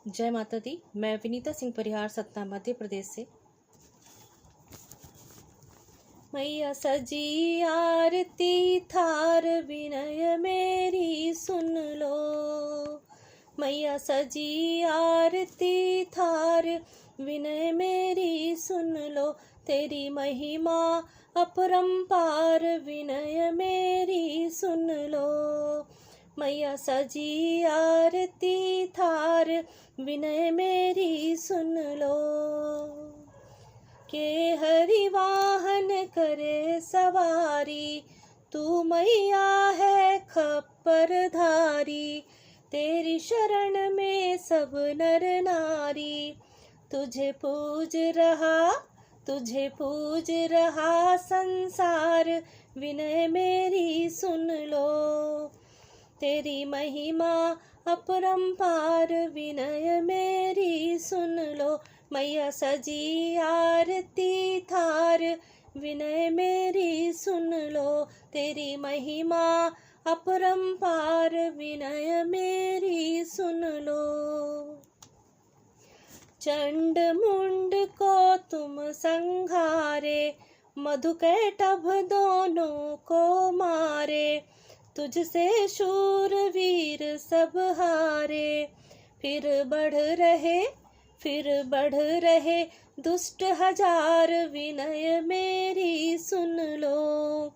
जय माता दी। मैं विनीता सिंह परिहार, सतना, मध्य प्रदेश से। मैया सजी आरती थार, विनय मेरी सुन लो। मैया सजी आरती थार, विनय मेरी सुन लो। तेरी महिमा अपरंपार, विनय मेरी सुन लो। मैया सजी आरती थार, विनय मेरी सुन लो। के हरि वाहन करे सवारी, तू मैया है खप्पर धारी। तेरी शरण में सब नर नारी, तुझे पूज रहा संसार, विनय मेरी सुन लो। तेरी महिमा अपरंपार, विनय मेरी सुन लो। मैया सजी आरती थार, विनय मेरी सुन लो। तेरी महिमा अपरंपार, विनय मेरी सुन लो। चंड मुंड को तुम संहारे, मधुकैटभ दोनों को मारे। तुझसे शूरवीर सब हारे, फिर बढ़ रहे दुष्ट हजार, विनय मेरी सुन लो।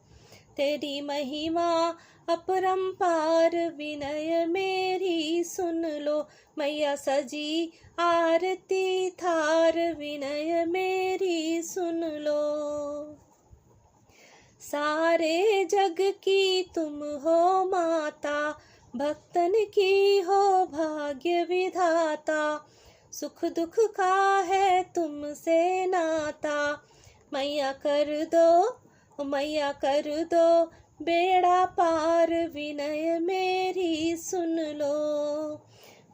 तेरी महिमा अपरंपार, विनय मेरी सुन लो। मैया सजी आरती थार, विनय मेरी सुन लो। सारे जग की तुम हो माता, भक्तन की हो भाग्य विधाता। सुख दुख का है तुमसे नाता, मैया कर दो बेड़ा पार, विनय मेरी सुन लो।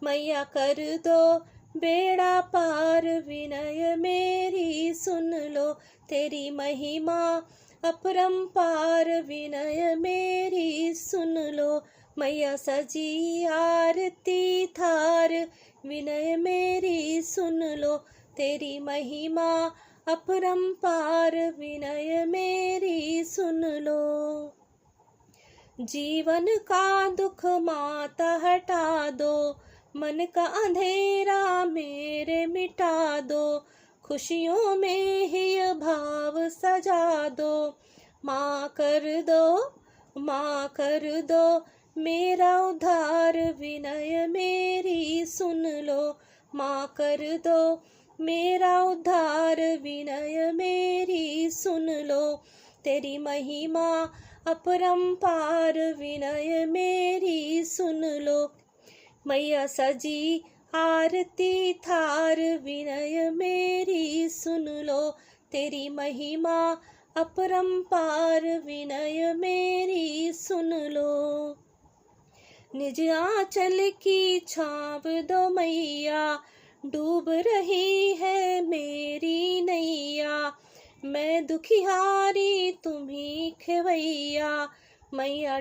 मैया कर दो बेड़ा पार, विनय मेरी सुन लो। तेरी महिमा अपरंपार, विनय मेरी सुन लो। मैया सजी आरती थार, विनय मेरी सुन लो। तेरी महिमा अपरंपार, विनय मेरी सुन लो। जीवन का दुख माता हटा दो, मन का अंधेरा मेरे मिटा दो। खुशियों में ही भाव सजा दो, माँ कर दो मेरा उद्धार, विनय मेरी सुन लो। माँ कर दो मेरा उद्धार, विनय मेरी सुन लो। तेरी महिमा अपरंपार, विनय मेरी सुन लो। मैया सजी आरती थार, विनय मेरी सुन लो। तेरी महिमा अपरंपार, विनय मेरी सुन लो। निज आंचल की छाव दो मैया, डूब रही है मेरी नैया। मैं दुखियारी तुम्ही खेवैया, मैया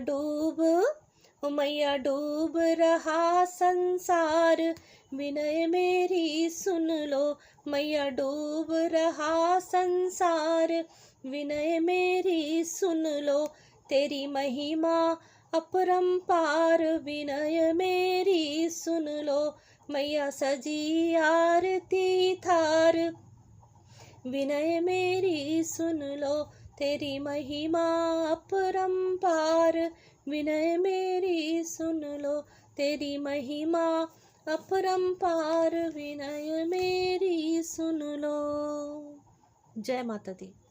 डूब रहा संसार, विनय मेरी सुन लो। मैया डूब रहा संसार, विनय मेरी सुन लो। तेरी महिमा अपरंपार, विनय मेरी सुन लो। मैया सजी आरती थार, विनय मेरी सुन लो। तेरी महिमा अपरंपार, विनय मेरी सुन लो। तेरी महिमा अपरंपार, विनय मेरी सुन लो। जय माता दी।